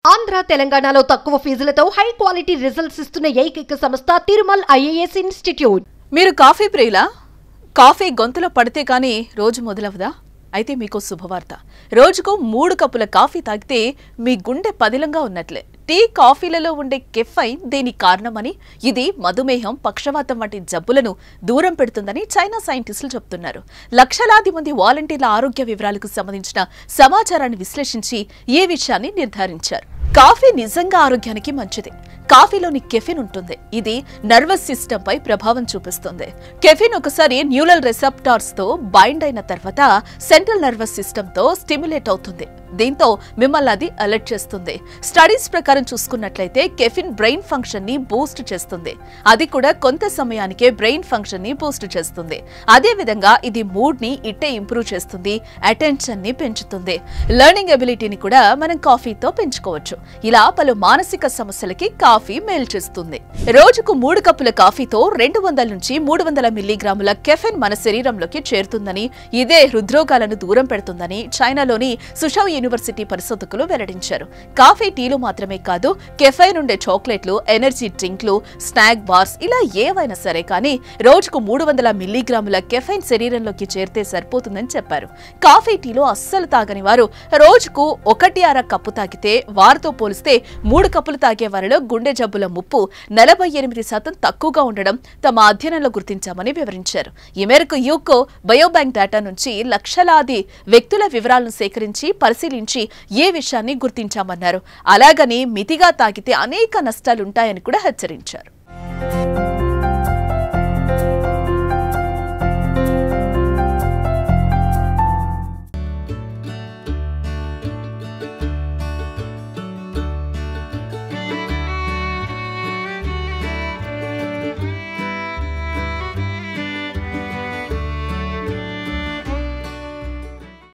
ఆంధ్ర తెలంగాణలో తక్కువ ఫీజులతో high quality results ఇస్తున్న ఏకైక సంస్థ తిరుమల్ ఐఏఎస్ ఇన్స్టిట్యూట్. మీరు కాఫీ ప్రియులా? కాఫీ గొంతులో పడితే కానీ రోజు మొదలవదా? అయితే మీకు శుభవార్త. రోజుకు 3 కప్పుల కాఫీ తాగితే మీ గుండె పదిలంగా ఉన్నట్లే. టీ, కాఫీలలో ఉండే కెఫైన్ దీనికి కారణమని, ఇది మధుమేహం, పక్షవాతం వంటి జబ్బులను దూరం పెడుతుందని చైనా సైంటిస్టులు చెబుతున్నారు. లక్షలాది మంది వాలంటీర్ల ఆరోగ్య వివరాలకు సంబంధించిన సమాచారాన్ని విశ్లేషించి ఈ విషయాన్ని నిర్ధారించారు. కాఫీ నిజంగా ఆరోగ్యానికి మంచిది. కాఫీలోని కెఫిన్ ఉంటుంది. ఇది నర్వస్ సిస్టమ్ పై ప్రభావం చూపిస్తుంది. కెఫిన్ ఒకసారి న్యూరల్ రిసెప్టార్స్ తో బైండ్ అయిన తర్వాత సెంట్రల్ నర్వస్ సిస్టమ్ తో స్టిమ్యులేట్ అవుతుంది. దీంతో మిమ్మల్ని అది అలర్ట్ చేస్తుంది. స్టడీస్ ప్రకారం చూసుకున్నట్లయితే కెఫిన్ బ్రెయిన్ ఫంక్షన్ ని బూస్ట్ చేస్తుంది. అది కూడా కొంత సమయానికే బ్రెయిన్ ఫంక్షన్ ని బూస్ట్ చేస్తుంది. అదే విధంగా ఇది మూడ్ ని ఇట్టే ఇంప్రూవ్ చేస్తుంది, అటెన్షన్ ని పెంచుతుంది. లెర్నింగ్ ఎబిలిటీని కూడా మనం కాఫీతో పెంచుకోవచ్చు. ఇలా పలు మానసిక సమస్యలకి కాఫీ మేలు చేస్తుంది. రోజుకు 3 కప్పుల కాఫీతో 200 నుంచి 300 మిల్లీగ్రాముల కెఫిన్ మన శరీరంలోకి చేరుతుందని, ఇదే హృద్రోగాలను దూరం పెడుతుందని చైనాలోని సుషౌ యూనివర్సిటీ పరిశోధకులు వెల్లడించారు. కాఫీ, టీలు మాత్రమే కాదు, కెఫైన్ ఉండే చాక్లెట్లు, ఎనర్జీ డ్రింక్లు, స్నాక్ బార్స్ ఇలా ఏవైనా సరే కానీ రోజుకు 300 మిల్లీగ్రాముల కెఫైన్ శరీరంలోకి చేరితే సరిపోతుందని చెప్పారు. కాఫీ, టీలో అస్సలు తాగని వారు రోజుకు 1.5 కప్పు తాగితే వారితో పోలిస్తే 3 కప్పులు తాగే వారిలో గుండె జబ్బుల ముప్పు 48% తక్కువగా ఉండడం తమ అధ్యయనంలో గుర్తించామని వివరించారు. ఈ మేరకు యూకో బయోబ్యాంక్ డేటా నుంచి లక్షలాది వ్యక్తుల వివరాలను సేకరించి పరిశీలించి ఏ విషయాన్ని గుర్తించామన్నారు. అలాగని మితిగా తాగితే అనేక నష్టాలుంటాయని కూడా హెచ్చరించారు.